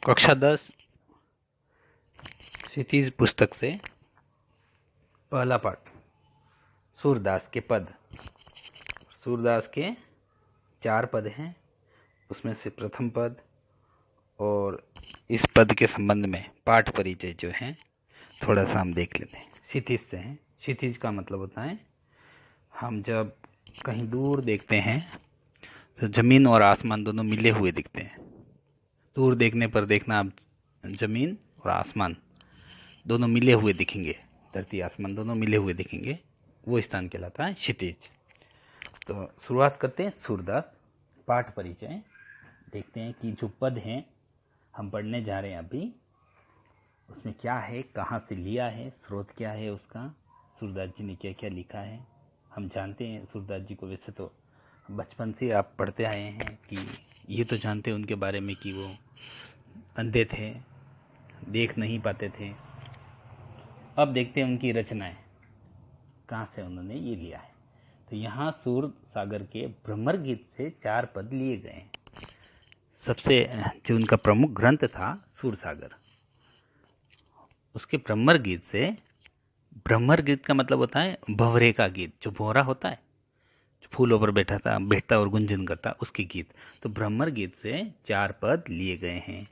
कक्षा 10 क्षितिज पुस्तक से पहला पाठ सूरदास के पद। सूरदास के 4 पद हैं, उसमें से प्रथम पद और इस पद के संबंध में पाठ परिचय जो है थोड़ा सा हम देख लेते हैं। क्षितिज से हैं। क्षितिज का मतलब होता है हम जब कहीं दूर देखते हैं तो ज़मीन और आसमान दोनों मिले हुए दिखते हैं। दूर देखने पर देखना आप ज़मीन और आसमान दोनों मिले हुए दिखेंगे, धरती आसमान दोनों मिले हुए दिखेंगे, वो स्थान कहलाता है क्षितिज। तो शुरुआत करते हैं सूरदास। पाठ परिचय देखते हैं कि जो पद हैं हम पढ़ने जा रहे हैं अभी, उसमें क्या है, कहाँ से लिया है, स्रोत क्या है उसका, सूरदास जी ने क्या क्या लिखा है। हम जानते हैं सूरदास जी को, वैसे तो बचपन से आप पढ़ते आए हैं कि ये तो जानते हैं उनके बारे में कि वो अंधे थे, देख नहीं पाते थे। अब देखते हैं उनकी रचनाएं कहाँ से उन्होंने ये लिया है। तो यहाँ सूर सागर के भ्रमर गीत से 4 पद लिए गए हैं। सबसे जो उनका प्रमुख ग्रंथ था सूर सागर, उसके भ्रमर गीत से, भ्रमर गीत का मतलब होता है भंवरे का गीत, जो भंवरा होता है, जो फूलों पर बैठता और गुंजन करता, उसके गीत। तो भ्रमर गीत से 4 पद लिए गए हैं।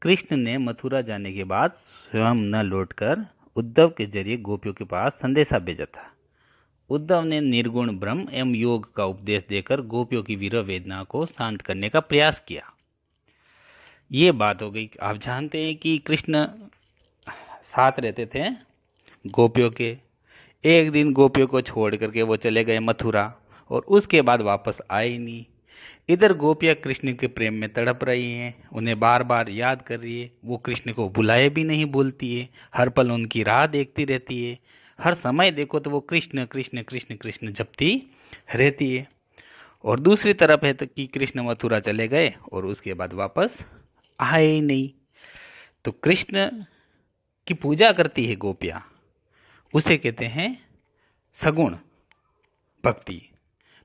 कृष्ण ने मथुरा जाने के बाद स्वयं न लौटकर उद्धव के जरिए गोपियों के पास संदेशा भेजा था। उद्धव ने निर्गुण ब्रह्म एवं योग का उपदेश देकर गोपियों की विरह वेदना को शांत करने का प्रयास किया। ये बात हो गई। आप जानते हैं कि कृष्ण साथ रहते थे गोपियों के। एक दिन गोपियों को छोड़ करके वो चले गए मथुरा और उसके बाद वापस आए ही नहीं। इधर गोपियाँ कृष्ण के प्रेम में तड़प रही हैं, उन्हें बार बार याद कर रही है। वो कृष्ण को बुलाए भी नहीं बोलती है, हर पल उनकी राह देखती रहती है। हर समय देखो तो वो कृष्ण कृष्ण कृष्ण कृष्ण जपती रहती है। और दूसरी तरफ है तो कि कृष्ण मथुरा चले गए और उसके बाद वापस आए ही नहीं। तो कृष्ण की पूजा करती है गोपियाँ, उसे कहते हैं सगुण भक्ति।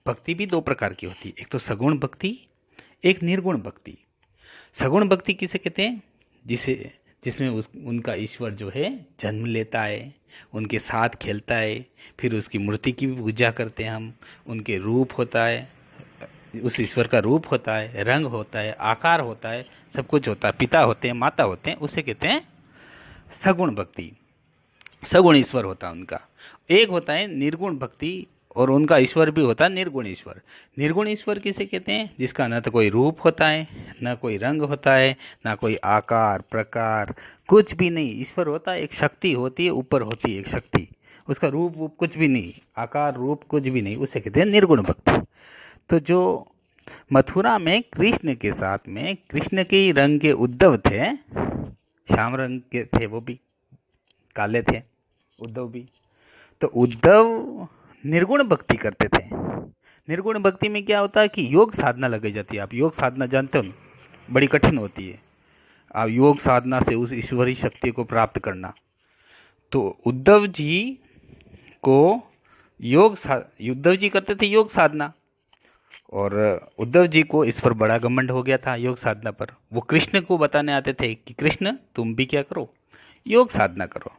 भक्ति भी 2 प्रकार की होती है, एक तो सगुण भक्ति, एक निर्गुण भक्ति। सगुण भक्ति किसे कहते हैं? जिसमें उनका ईश्वर जो है जन्म लेता है, उनके साथ खेलता है, फिर उसकी मूर्ति की भी पूजा करते हैं हम। उनके रूप होता है, उस ईश्वर का रूप होता है, रंग होता है, आकार होता है, सब कुछ होता है, पिता होते हैं, माता होते हैं, उसे कहते हैं सगुण भक्ति। सगुण ईश्वर होता है उनका। एक होता है निर्गुण भक्ति, और उनका ईश्वर भी होता है निर्गुण ईश्वर। निर्गुण ईश्वर किसे कहते हैं? जिसका न तो कोई रूप होता है, न कोई रंग होता है, ना कोई आकार प्रकार, कुछ भी नहीं। ईश्वर होता है, एक शक्ति होती है, ऊपर होती है एक शक्ति, उसका रूप वूप कुछ भी नहीं, आकार रूप कुछ भी नहीं, उसे कहते हैं निर्गुण भक्ति। तो जो मथुरा में कृष्ण के साथ में कृष्ण के ही रंग के उद्धव थे, श्याम रंग के थे, वो भी काले थे उद्धव भी। तो उद्धव निर्गुण भक्ति करते थे। निर्गुण भक्ति में क्या होता है कि योग साधना लगाई जाती है। आप योग साधना जानते हो, बड़ी कठिन होती है। आप योग साधना से उस ईश्वरी शक्ति को प्राप्त करना। तो उद्धव जी को उद्धव जी करते थे योग साधना, और उद्धव जी को इस पर बड़ा घमंड हो गया था योग साधना पर। वो कृष्ण को बताने आते थे कि कृष्ण तुम भी क्या करो, योग साधना करो।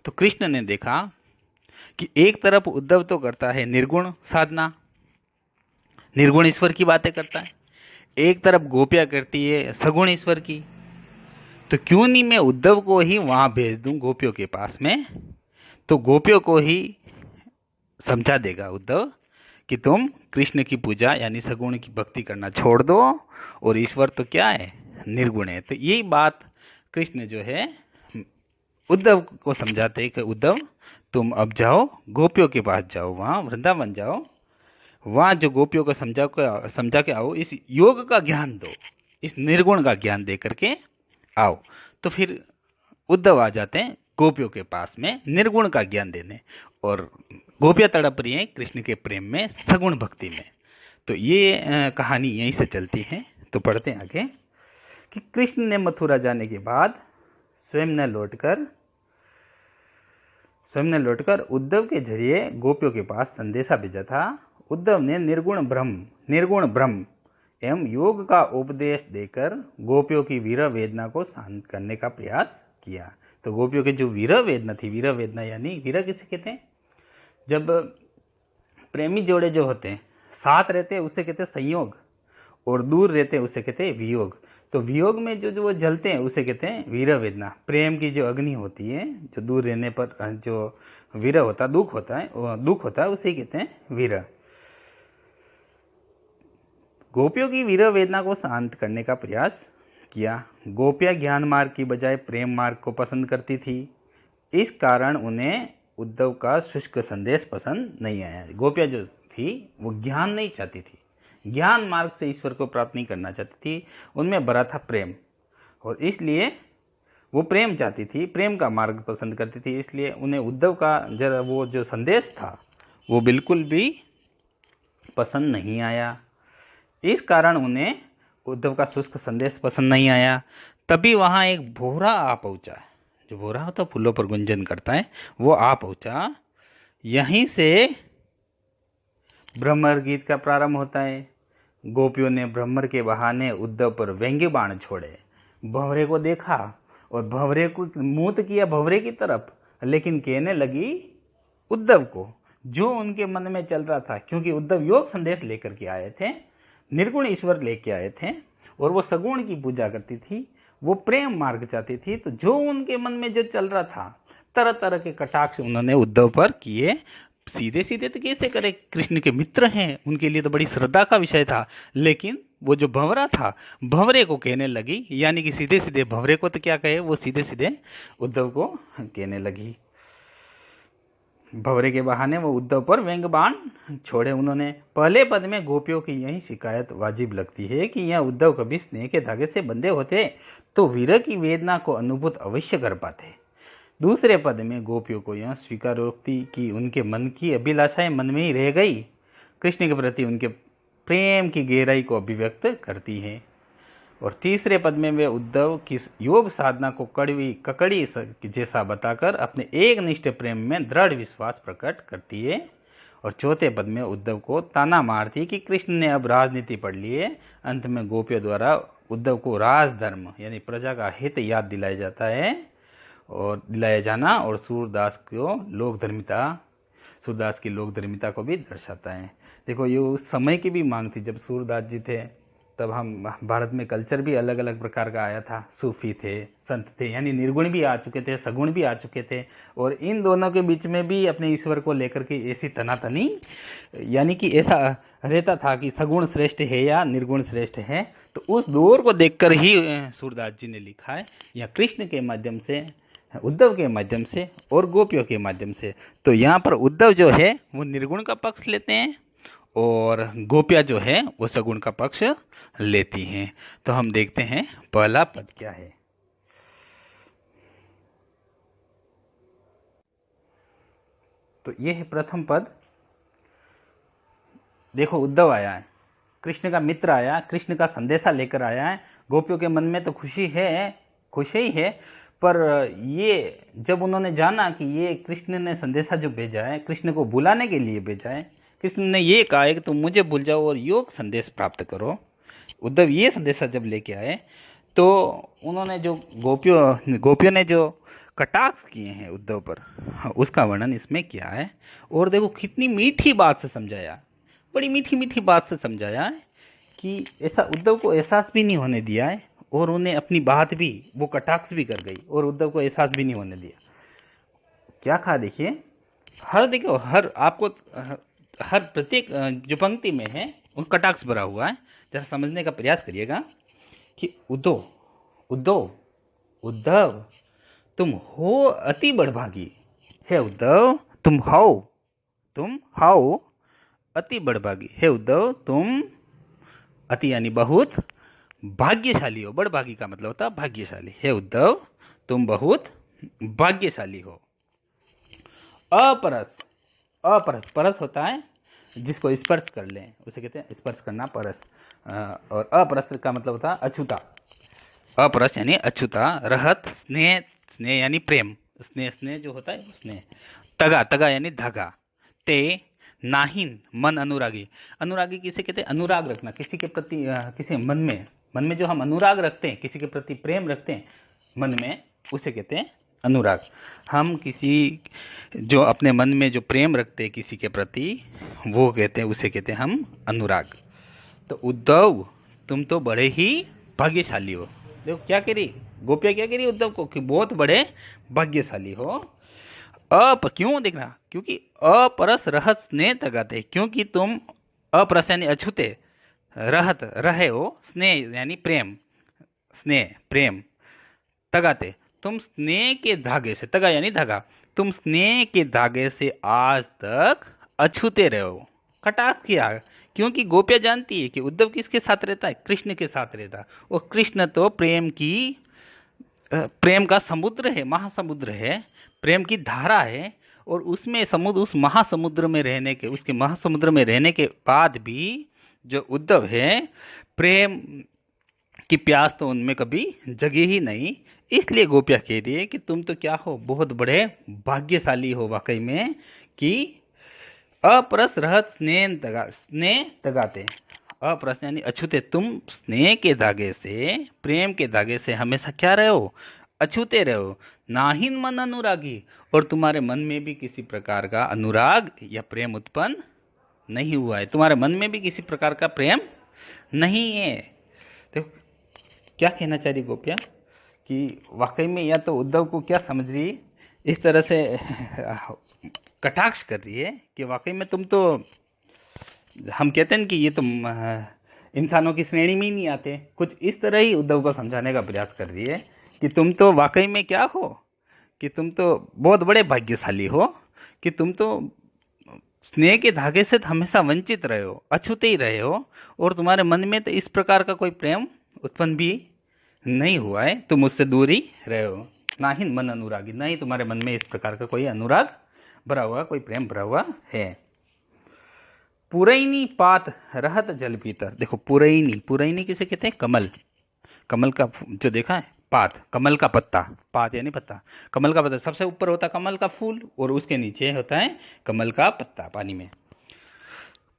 तो कृष्ण ने देखा कि एक तरफ उद्धव तो करता है निर्गुण साधना, निर्गुण ईश्वर की बातें करता है, एक तरफ गोपियाँ करती है सगुण ईश्वर की। तो क्यों नहीं मैं उद्धव को ही वहाँ भेज दूँ गोपियों के पास में, तो गोपियों को ही समझा देगा उद्धव कि तुम कृष्ण की पूजा यानी सगुण की भक्ति करना छोड़ दो, और ईश्वर तो क्या है, निर्गुण है। तो यही बात कृष्ण जो है उद्धव को समझाते हैं कि उद्धव तुम अब जाओ, गोपियों के पास जाओ, वहाँ वृंदावन जाओ, वहाँ जो गोपियों को समझा के आओ, इस योग का ज्ञान दो, इस निर्गुण का ज्ञान दे करके आओ। तो फिर उद्धव आ जाते हैं गोपियों के पास में निर्गुण का ज्ञान देने, और गोपियाँ तड़प रही हैं कृष्ण के प्रेम में, सगुण भक्ति में। तो ये कहानी यहीं से चलती है। तो पढ़ते हैं आगे कि कृष्ण ने मथुरा जाने के बाद स्वयं न लौटकर उद्धव के जरिए गोपियों के पास संदेशा भेजा था। उद्धव ने निर्गुण ब्रह्म एवं योग का उपदेश देकर गोपियों की वीर वेदना को शांत करने का प्रयास किया। तो गोपियों की जो वीर वेदना थी, वीर वेदना यानी वीर किसे कहते हैं? जब प्रेमी जोड़े जो होते हैं साथ रहते हैं उसे कहते हैं संयोग, और दूर रहते हैं उसे कहते हैं वियोग। तो वियोग में जो वो जलते हैं उसे कहते हैं वीर वेदना। प्रेम की जो अग्नि होती है, जो दूर रहने पर जो वीर होता, दुख होता है उसे कहते हैं वीर। गोपियों की वीर वेदना को शांत करने का प्रयास किया। गोपियां ज्ञान मार्ग की बजाय प्रेम मार्ग को पसंद करती थी, इस कारण उन्हें उद्धव का शुष्क संदेश पसंद नहीं आया। गोपियां जो थी वो ज्ञान नहीं चाहती थी, ज्ञान मार्ग से ईश्वर को प्राप्त नहीं करना चाहती थी, उनमें भरा था प्रेम, और इसलिए वो प्रेम चाहती थी, प्रेम का मार्ग पसंद करती थी। इसलिए उन्हें उद्धव का जरा वो जो संदेश था वो बिल्कुल भी पसंद नहीं आया। इस कारण उन्हें उद्धव का शुष्क संदेश पसंद नहीं आया। तभी वहाँ एक भौरा आ पहुँचा। जो भौरा होता है फूलों पर गुंजन करता है, वो आ पहुँचा। यहीं से ब्रह्मर गीत का प्रारंभ होता है। गोपियों ने ब्रह्मर के बहाने उद्धव पर व्यंग्य बाण छोड़े। भंवरे को देखा और भंवरे को मुंह किया भंवरे की तरफ, लेकिन कहने लगी उद्धव को जो उनके मन में चल रहा था, क्योंकि उद्धव योग संदेश लेकर के आए थे, निर्गुण ईश्वर लेके आए थे, और वो सगुण की पूजा करती थी, वो प्रेम मार्ग चाहती थी। तो जो उनके मन में जो चल रहा था, तरह तरह के कटाक्ष उन्होंने उद्धव पर किए। सीधे सीधे तो कैसे करे, कृष्ण के मित्र हैं, उनके लिए तो बड़ी श्रद्धा का विषय था। लेकिन वो जो भंवरा था, भंवरे को कहने लगी, यानी कि सीधे सीधे भंवरे को तो क्या कहे, वो सीधे सीधे उद्धव को कहने लगी। भंवरे के बहाने वो उद्धव पर व्यंग्य बाण छोड़े उन्होंने। पहले पद में गोपियों की यही शिकायत वाजिब लगती है कि यह उद्धव कभी स्नेह के धागे से बंधे होते तो वीर की वेदना को अनुभूत अवश्य कर पाते। दूसरे पद में गोपियों को यह स्वीकारोक्ति कि उनके मन की अभिलाषाएं मन में ही रह गई, कृष्ण के प्रति उनके प्रेम की गहराई को अभिव्यक्त करती हैं। और तीसरे पद में वे उद्धव की योग साधना को ककड़ी जैसा बताकर अपने एक निष्ठ प्रेम में दृढ़ विश्वास प्रकट करती है। और चौथे पद में उद्धव को ताना मारती कि कृष्ण ने अब राजनीति पढ़ ली है। अंत में गोपियों द्वारा उद्धव को राजधर्म यानी प्रजा का हित याद दिलाया जाता है और दिलाया जाना, और सूरदास की लोकधर्मिता को भी दर्शाता है। देखो ये उस समय की भी मांग थी, जब सूरदास जी थे तब हम भारत में कल्चर भी अलग अलग प्रकार का आया था। सूफी थे, संत थे, यानी निर्गुण भी आ चुके थे, सगुण भी आ चुके थे, और इन दोनों के बीच में भी अपने ईश्वर को लेकर के ऐसी तनातनी, यानी कि ऐसा रहता था कि सगुण श्रेष्ठ है या निर्गुण श्रेष्ठ है। तो उस दौर को देखकर ही सूरदास जी ने लिखा है, या कृष्ण के माध्यम से, उद्धव के माध्यम से और गोपियों के माध्यम से। तो यहाँ पर उद्धव जो है वो निर्गुण का पक्ष लेते हैं और गोपियाँ जो है वो सगुण का पक्ष लेती हैं। तो हम देखते हैं पहला पद क्या है। तो ये है प्रथम पद। देखो उद्धव आया है, कृष्ण का मित्र आया, कृष्ण का संदेशा लेकर आया है। गोपियों के मन में तो खुशी ही है, पर ये जब उन्होंने जाना कि ये कृष्ण ने संदेशा जो भेजा है, कृष्ण को बुलाने के लिए भेजा है, कृष्ण ने ये कहा है कि तुम मुझे भूल जाओ और योग संदेश प्राप्त करो। उद्धव ये संदेशा जब लेके आए तो उन्होंने जो गोपियों ने जो कटाक्ष किए हैं उद्धव पर, उसका वर्णन इसमें किया है। और देखो कितनी मीठी बात से समझाया, बड़ी मीठी मीठी बात से समझाया है कि ऐसा उद्धव को एहसास भी नहीं होने दिया है, और उन्हें अपनी बात भी वो कटाक्ष भी कर गई और उद्धव को एहसास भी नहीं होने दिया। क्या कहा देखिए, हर प्रत्येक जो पंक्ति में है उन कटाक्ष भरा हुआ है। जरा समझने का प्रयास करिएगा कि उद्धव तुम हो अति बड़भागी, हे उद्धव तुम हो अति बड़भागी, हे उद्धव तुम अति यानी बहुत भाग्यशाली हो। बड़भागी का मतलब होता है भाग्यशाली। हे उद्धव तुम बहुत भाग्यशाली हो। अपरस परस होता है जिसको स्पर्श कर लें, उसे कहते हैं स्पर्श करना, परस। और अपरस का मतलब होता है अछूता। अपरस यानी अछूता। रहत स्नेह यानी प्रेम, स्नेह जो होता है स्नेह। तगा यानी धागा। ते नाहिन मन अनुरागी। अनुरागी किसे कहते हैं? अनुराग रखना किसी के प्रति, किसी मन में जो हम अनुराग रखते हैं, किसी के प्रति प्रेम रखते हैं मन में, उसे कहते हैं अनुराग। हम किसी जो अपने मन में जो प्रेम रखते हैं किसी के प्रति, वो कहते हैं, उसे कहते हैं हम अनुराग। तो उद्धव तुम तो बड़े ही भाग्यशाली हो। देखो क्या कह रही गोपिया, क्या कह रही उद्धव को कि बहुत बड़े भाग्यशाली हो। क्यों देखना, क्योंकि अपरस रहत स्नेह तगाते, क्योंकि तुम अपरस यानी अछूते, रहत रहे हो, स्नेह यानी प्रेम, स्नेह प्रेम, तगाते तुम स्नेह के धागे से, तगा यानी धागा, तुम स्नेह के धागे से आज तक अछूते रहे हो। कटाक्ष किया, क्योंकि गोपिया जानती है कि उद्धव किसके साथ रहता है? कृष्ण के साथ रहता है। और कृष्ण तो प्रेम का समुद्र है, महासमुद्र है, प्रेम की धारा है। और उसमें समुद्र, उस महासमुद्र में रहने के, उसके महासमुद्र में रहने के बाद भी जो उद्धव है, प्रेम की प्यास तो उनमें कभी जगी ही नहीं। इसलिए गोपिया कह रही है कि तुम तो क्या हो, बहुत बड़े भाग्यशाली हो वाकई में, कि अपरस रहत स्नेह तगाते, अपरस यानी अछूते, तुम स्नेह के धागे से, प्रेम के धागे से हमेशा क्या रहे हो? अछूते रहे हो। नाहिन मन अनुरागी, और तुम्हारे मन में भी किसी प्रकार का अनुराग या प्रेम उत्पन्न नहीं हुआ है, तुम्हारे मन में भी किसी प्रकार का प्रेम नहीं है। देखो क्या कहना चाह रही गोपिया, कि वाकई में या तो उद्धव को क्या समझ रही, इस तरह से कटाक्ष कर रही है कि वाकई में तुम तो, हम कहते हैं कि ये तुम इंसानों की श्रेणी में ही नहीं आते, कुछ इस तरह ही उद्धव को समझाने का प्रयास कर रही है कि तुम तो वाकई में क्या हो, कि तुम तो बहुत बड़े भाग्यशाली हो, कि तुम तो स्नेह के धागे से हमेशा वंचित रहे हो, अछूते ही रहे हो, और तुम्हारे मन में तो इस प्रकार का कोई प्रेम उत्पन्न भी नहीं हुआ है, तुम उससे दूर ही रहे हो। ना ही मन अनुरागी, ना ही तुम्हारे मन में इस प्रकार का कोई अनुराग भरा हुआ, कोई प्रेम भरा हुआ है। पुरैनी पात रहत जल पीतर, देखो पुरैनी, पुरैनी किसे कहते हैं? कमल, कमल का जो देखा है पात, कमल का पत्ता, पात यानी पत्ता, कमल का पत्ता, सबसे ऊपर होता है कमल का फूल और उसके नीचे होता है कमल का पत्ता पानी में।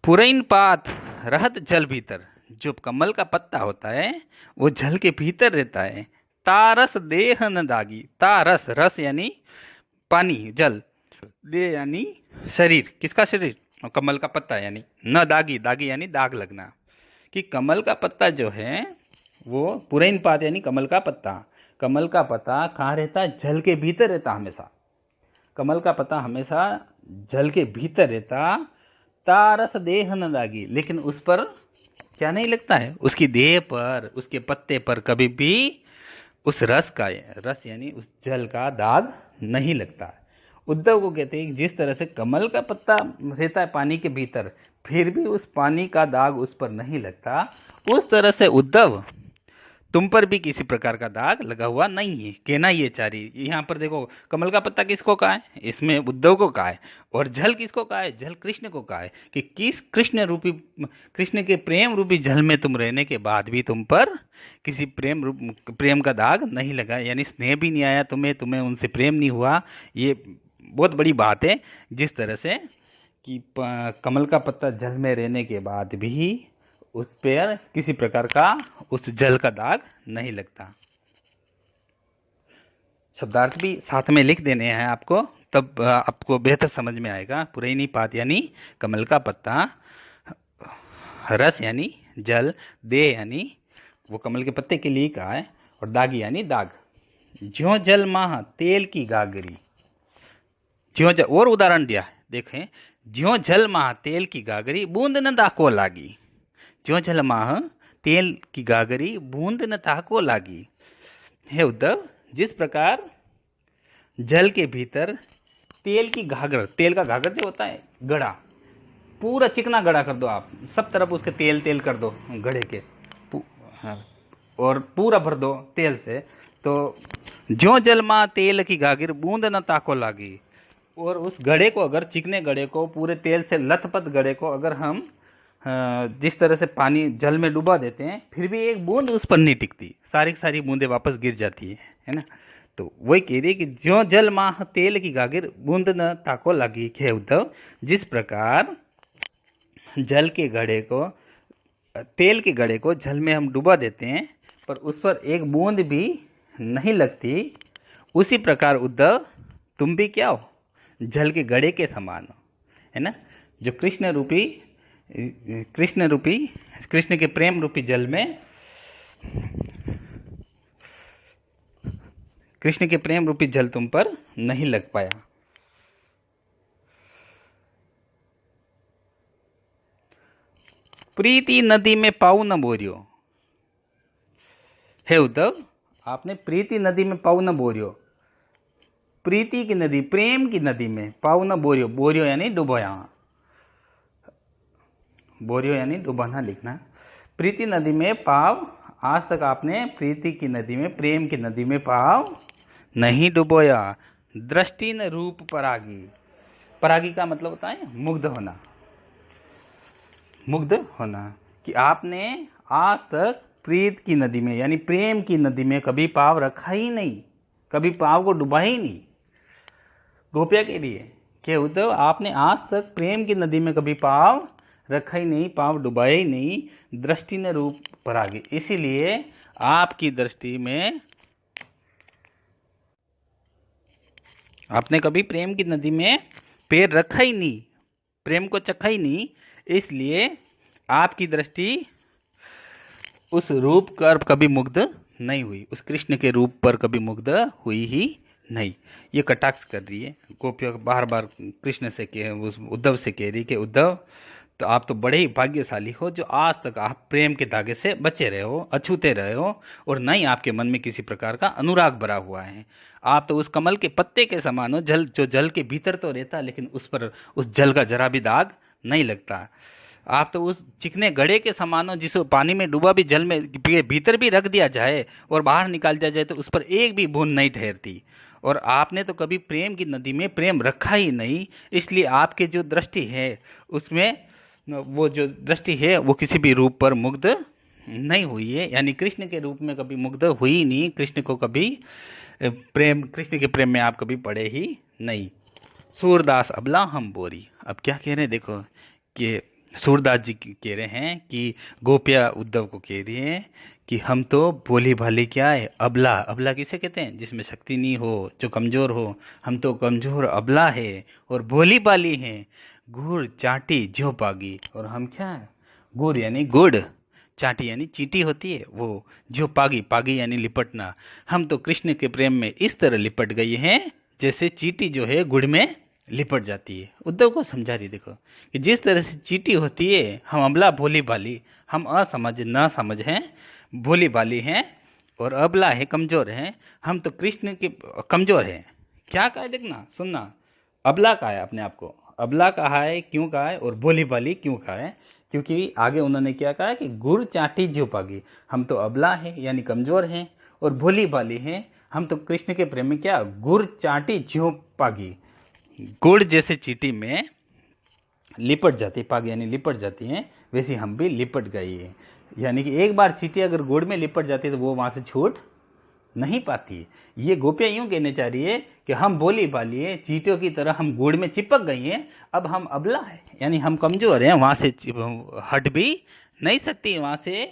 पुरैन पात रहत जल भीतर, जो कमल का पत्ता होता है वो जल के भीतर रहता है। तारस देह न दागी, तारस, रस यानी पानी, जल, देह यानी शरीर, किसका शरीर? और कमल का पत्ता यानी न दागी, दागी यानी दाग लगना, कि कमल का पत्ता जो है वो पुरैन पात यानी कमल का पत्ता, कमल का पत्ता कहाँ रहता है? जल के भीतर रहता हमेशा, कमल का पत्ता हमेशा जल के भीतर रहता। तारस देह न दागी, लेकिन उस पर क्या नहीं लगता है? उसकी देह पर, उसके पत्ते पर कभी भी उस रस का, रस यानी उस जल का दाग नहीं लगता। उद्धव को कहते हैं जिस तरह से कमल का पत्ता रहता है पानी के भीतर, फिर भी उस पानी का दाग उस पर नहीं लगता, उस तरह से उद्धव तुम पर भी किसी प्रकार का दाग लगा हुआ नहीं है। कहना ये चाह रही, यहाँ पर देखो कमल का पत्ता किसको कहा है? इसमें उद्धव को कहा है। और जल किसको कहा है? जल कृष्ण को कहा है, कि किस कृष्ण रूपी, कृष्ण के प्रेम रूपी जल में तुम रहने के बाद भी तुम पर किसी प्रेम का दाग नहीं लगा, यानी स्नेह भी नहीं आया तुम्हें उनसे प्रेम नहीं हुआ। ये बहुत बड़ी बात है, जिस तरह से कि कमल का पत्ता जल में रहने के बाद भी उस पर किसी प्रकार का उस जल का दाग नहीं लगता। शब्दार्थ भी साथ में लिख देने हैं आपको, तब आपको बेहतर समझ में आएगा। पुरैनी पात यानी कमल का पत्ता, रस यानी जल, देह यानी वो कमल के पत्ते के लिए कहा है, और दागी यानी दाग। ज्यों जल माह तेल की गागरी, ज्यों जल, और उदाहरण दिया है देखें, ज्यों जल माह तेल की गागरी बूंद न दाको लागी, ज्यों जल माह तेल की गागरी बूंद न ताको लागी। हे उद्धव, जिस प्रकार जल के भीतर तेल की घाघर, तेल का घाघर जो होता है गड़ा, पूरा चिकना गड़ा कर दो आप, सब तरफ उसके तेल तेल कर दो गड़े के, और पूरा भर दो तेल से, तो ज्यों जल माह तेल की गागिर बूंद न ताको लागी। और उस गड़े को, अगर चिकने गड़े को, पूरे तेल से लथपथ गड़े को अगर हम जिस तरह से पानी जल में डुबा देते हैं, फिर भी एक बूंद उस पर नहीं टिकती, सारी की सारी बूंदें वापस गिर जाती है ना। तो वही कह रही है कि ज्यों जल माह तेल की गागिर बूंद न ताको लागी, हे उद्धव, जिस प्रकार जल के घड़े को, तेल के घड़े को जल में हम डुबा देते हैं पर उस पर एक बूंद भी नहीं लगती, उसी प्रकार उद्धव तुम भी क्या हो, जल के घड़े के समान हो, है ना। जो कृष्ण के प्रेम रूपी जल में, कृष्ण के प्रेम रूपी जल तुम पर नहीं लग पाया। प्रीति नदी में पाऊ न बोरियो। हे उद्धव, आपने प्रीति नदी में पाऊ न बोरियो, प्रीति की नदी, प्रेम की नदी में पाऊ न बोरियो, बोरियो यानी डुबोया, बोरियो यानी डुबाना लिखना। प्रीति नदी में पाव, आज तक आपने प्रीति की नदी में, प्रेम की नदी में पाव नहीं डुबोया। दृष्टि न रूप परागी, परागी का मतलब होता है मुग्ध होना, मुग्ध होना, कि आपने आज तक प्रीत की नदी में यानी प्रेम की नदी में कभी पाव रखा ही नहीं, कभी पाव को डुबा ही नहीं। गोपिया के लिए कि उद्धव आपने आज तक प्रेम की नदी में कभी पाव रखा ही नहीं, पाव डुबाया ही नहीं। दृष्टि ने रूप परागी, इसीलिए आपकी दृष्टि में, आपने कभी प्रेम की नदी में पैर रखा ही नहीं, प्रेम को चखा ही नहीं, इसलिए आपकी दृष्टि उस रूप पर कभी मुग्ध नहीं हुई, उस कृष्ण के रूप पर कभी मुग्ध हुई ही नहीं। ये कटाक्ष कर रही है गोपियों, बार बार कृष्ण से उस उद्धव से कह रही कि उद्धव, तो आप तो बड़े ही भाग्यशाली हो जो आज तक आप प्रेम के धागे से बचे रहे हो, अछूते रहे हो, और न ही आपके मन में किसी प्रकार का अनुराग भरा हुआ है। आप तो उस कमल के पत्ते के समान हो, जल जो जल के भीतर तो रहता लेकिन उस पर उस जल का जरा भी दाग नहीं लगता। आप तो उस चिकने घड़े के समान हो जिसे पानी में डूबा भी, जल में भीतर भी रख दिया जाए और बाहर निकाल दिया जाए तो उस पर एक भी बूंद नहीं ठहरती। और आपने तो कभी प्रेम की नदी में प्रेम रखा ही नहीं, इसलिए आपके जो दृष्टि है उसमें, वो जो दृष्टि है वो किसी भी रूप पर मुग्ध नहीं हुई है, यानी कृष्ण के रूप में कभी मुग्ध हुई नहीं, कृष्ण को कभी प्रेम, कृष्ण के प्रेम में आप कभी पड़े ही नहीं। सूरदास अबला हम बोरी, अब क्या कह रहे हैं देखो, कि सूरदास जी कह रहे हैं कि गोपिया उद्धव को कह रही हैं कि हम तो भोली भाली क्या है, अबला, अबला किसे कहते हैं, जिसमें शक्ति नहीं हो, जो कमज़ोर हो, हम तो कमज़ोर अबला है और भोली भाली हैं, गुड़ चाटी ज्यों पागी, और हम क्या है, गुड़ यानी गुड़, चाटी यानी चीटी होती है वो, ज्यों पागी, पागी यानी लिपटना, हम तो कृष्ण के प्रेम में इस तरह लिपट गई हैं जैसे चीटी जो है गुड़ में लिपट जाती है। उद्धव को समझा रही देखो कि जिस तरह से चीटी होती है, हम अबला भोली भाली, हम असमझ न समझ हैं, भोली भाली हैं, और अबला है कमज़ोर हैं, हम तो कृष्ण के कमज़ोर हैं। क्या कहा है देखना, सुनना, अबला कहा है अपने आप को, अबला कहा है, क्यों कहा है, और भोली भाली क्यों कहा है, क्योंकि आगे उन्होंने क्या कहा कि गुड़ चाटी ज्यों पागी, हम तो अबला है यानी कमज़ोर हैं, और भोली भाली हैं, हम तो कृष्ण के प्रेम में क्या, गुड़ चाटी ज्यों पागी, गुड़ जैसे चीटी में लिपट जाती, पागी यानी लिपट जाती हैं, वैसे हम भी लिपट गई है। यानी कि एक बार चीटी अगर गुड़ में लिपट जाती है तो वो वहाँ से छूट नहीं पाती। ये गोपियाँ यूँ कहने चाह रही है कि हम भोली भाली है, चीटियों की तरह हम गुड़ में चिपक गई हैं, अब हम अबला है यानी हम कमज़ोर हैं, वहाँ से हट भी नहीं सकती, वहाँ से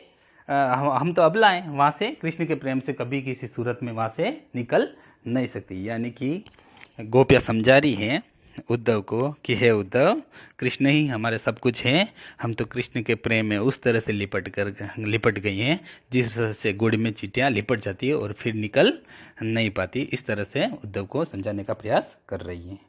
हम तो अबला हैं, वहाँ से कृष्ण के प्रेम से कभी किसी सूरत में वहाँ से निकल नहीं सकती। यानी कि गोपियाँ समझा रही हैं उद्धव को कि हे उद्धव, कृष्ण ही हमारे सब कुछ हैं, हम तो कृष्ण के प्रेम में उस तरह से लिपट गई हैं जिस तरह से गुड़ में चींटियाँ लिपट जाती है और फिर निकल नहीं पाती। इस तरह से उद्धव को समझाने का प्रयास कर रही हैं।